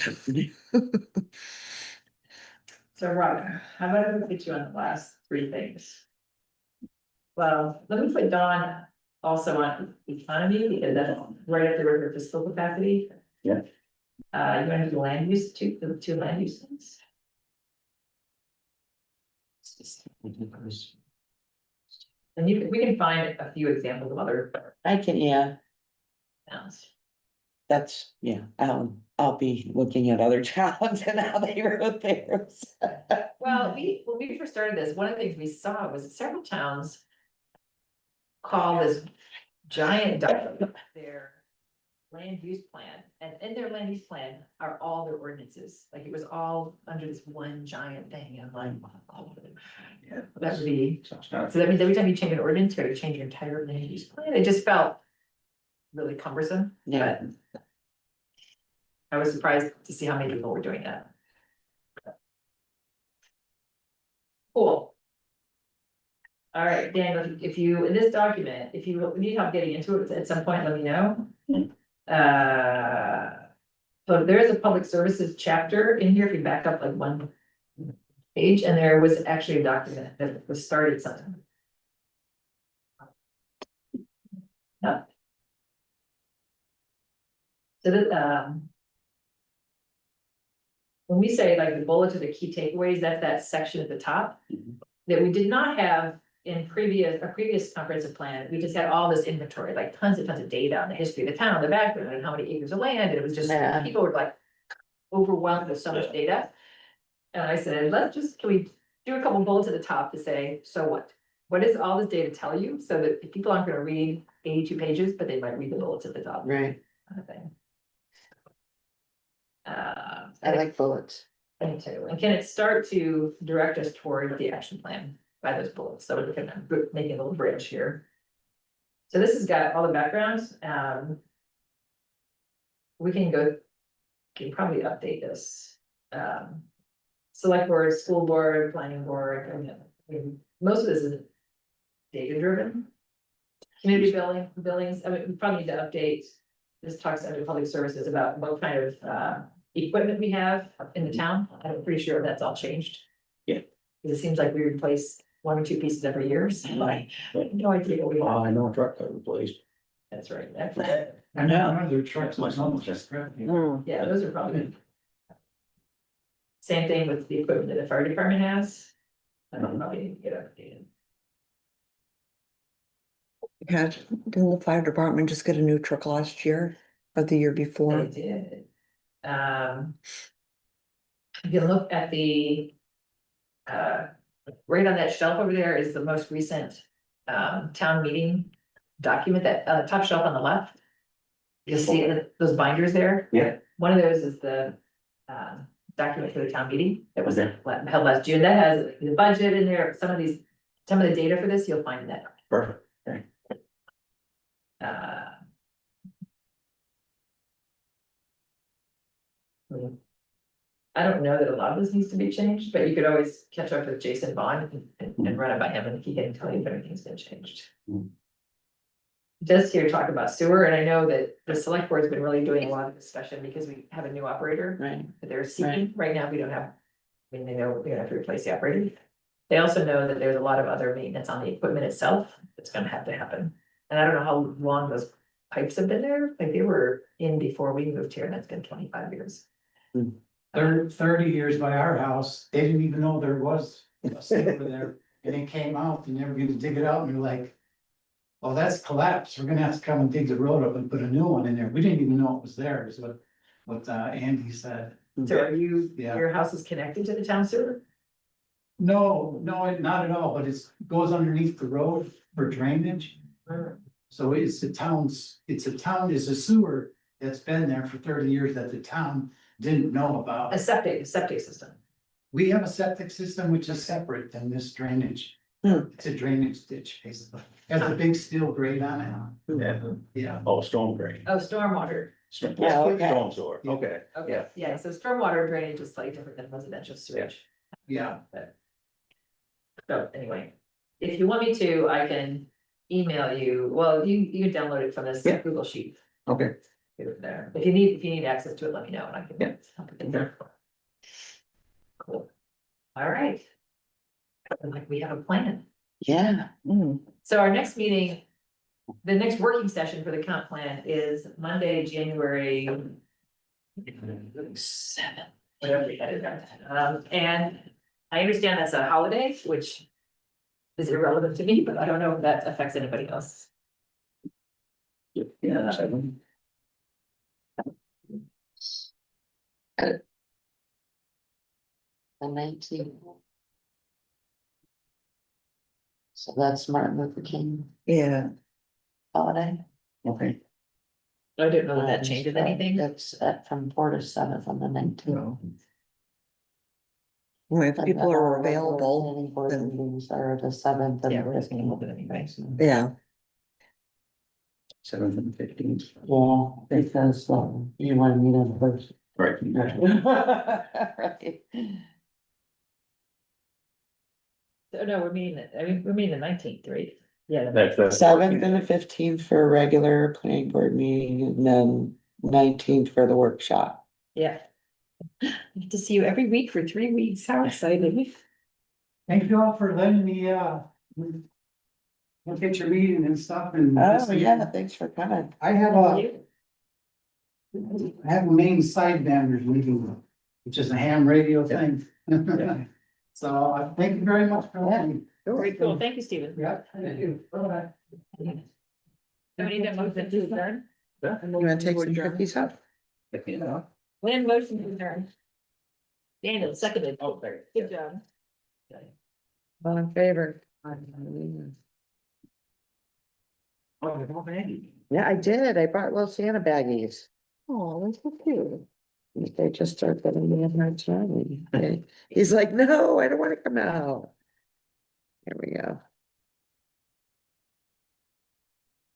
So Rob, how about if we put you on the last three things? Well, let me put Dawn also on economy, because that's right up there with her fiscal capacity. Yeah. You wanna do land use too, the two land use things? And we can find a few examples of other I can, yeah, towns. that's, yeah, I'll be looking at other towns and how they wrote theirs. Well, when we first started this, one of the things we saw was several towns call this giant document their land use plan, and in their land use plan are all their ordinances, like it was all under this one giant thing, and I'm like, oh, Yeah. that would be, So it's not- so that means every time you change an ordinance, you have to change your entire land use plan, it just felt really cumbersome, Yeah. but I was surprised to see how many people were doing that. Cool. All right, Dan, if you, in this document, if you need help getting into it at some point, let me know. So there is a public services chapter in here, if you back up like one page, and there was actually a document that was started sometime. Yeah. So that, when we say like the bullets are the key takeaways, that's that section at the top. Mhm. That we did not have in a previous comprehensive plan, we just had all this inventory, like tons of data on the history of the town, the background, and how many acres of land, and it was just, Yeah. people were like overwhelmed with so much data. And I said, can we do a couple bullets at the top to say, so what? What does all this data tell you? So that if people aren't gonna read 82 pages, but they might read the bullets at the top. Right, Kind of thing. I like bullets. Me too. And can it start to direct us toward the action plan by those bullets? So we're gonna make a little bridge here. So this has got all the backgrounds. We can probably update this. Select board, school board, planning board, I mean, most of this is data driven. Community buildings, I mean, we probably need to update. This talks under public services about what kind of equipment we have in the town. I'm pretty sure that's all changed. Yeah. Because it seems like we replace 1 or 2 pieces every year, so I have no idea what we have. I know a truck got replaced. That's right. I know, their trucks My like son was almost just- just. Yeah, those are probably. Same thing with the equipment that the fire department has. Probably need to get updated. Yeah, didn't the fire department just get a new truck last year or the year They before? did. You can look at the. Right on that shelf over there is the most recent town meeting document, that top shelf on the left. You'll see those binders there. Yeah. One of those is the document for the town meeting that was Okay. held last June. That has the budget in there, some of the data for this, you'll find in that. Perfect, okay. I don't know that a lot of this needs to be changed, but you could always catch up with Jason Bond and run it by him, and he can tell you if anything's been changed. Hmm. It does here talk about sewer, and I know that the select board's been really doing a lot of discussion because we have a new operator Right, that they're seeking. Right now, we don't have, I mean, they know we're gonna have to replace the operator. They also know that there's a lot of other maintenance on the equipment itself that's gonna have to happen. And I don't know how long those pipes have been there, like they were in before we moved here, and that's been 25 years. 30 years by our house, they didn't even know there was a sewer there, and it came out, and they were gonna dig it out, and we're like. Well, that's collapsed, we're gonna have to come and dig the road up and put a new one in there, we didn't even know it was there, is what Andy said. So are you, Yeah. your house is connected to the town sewer? No, not at all, but goes underneath the road for drainage. So it's a sewer that's been there for 30 years that the town didn't know about. A septic system. We have a septic system which is separate than this drainage. It's a drainage ditch, basically. Has a big steel grate on it. Yeah. Yeah. Oh, storm drain. Oh, stormwater. Storm, Yeah, okay. storm sewer, okay. Okay, yeah, so stormwater drainage is slightly different than residential sewage. Yeah. But- So anyway, if you want me to, I can email you, well, you can download it from this Yeah. Google sheet. Okay. Get it there. If you need access to it, let me know and I can. Yeah. I'll put it there. Cool. All right. Like we have a plan. yeah. So our next meeting, the next working session for the comp plan is Monday, January. 7th, whatever we had it at. And I understand that's a holiday, which is irrelevant to me, but I don't know if that affects anybody else. Yeah, 7. The 19th. So that's Martin Luther King Yeah, holiday. Okay. I didn't know that changes anything. It's from 4 to 7 on the 19th. well, if people are available, Planning board then- meetings are the 7th. Yeah, we're just gonna hold it anyway. yeah, 7th and 15th. Yeah, because you want to meet on first. Right. Right. So no, we're meeting the 19th, right? Yeah. That's. 7th and the 15th for a regular planning board meeting, and then 19th for the workshop. Yeah. I get to see you every week for 3 weeks. How exciting. Thank you all for letting me, look at your meeting and stuff and. Oh, yeah, thanks for coming. I have a main sidebanders meeting, which is a ham radio thing. So, thank you very much for letting. Very cool. Thank you, Stephen. Yeah, thank you. Bye-bye. Do we need a motion to adjourn? you wanna take some cookies up? Lynn, motion to adjourn. Daniel, seconded. Oh, there. Good job. All in favor? Yeah, I did. I brought little Santa baggies. Oh, that's so cute. They just start getting me a hard time. He's like, no, I don't want to come out. Here we go.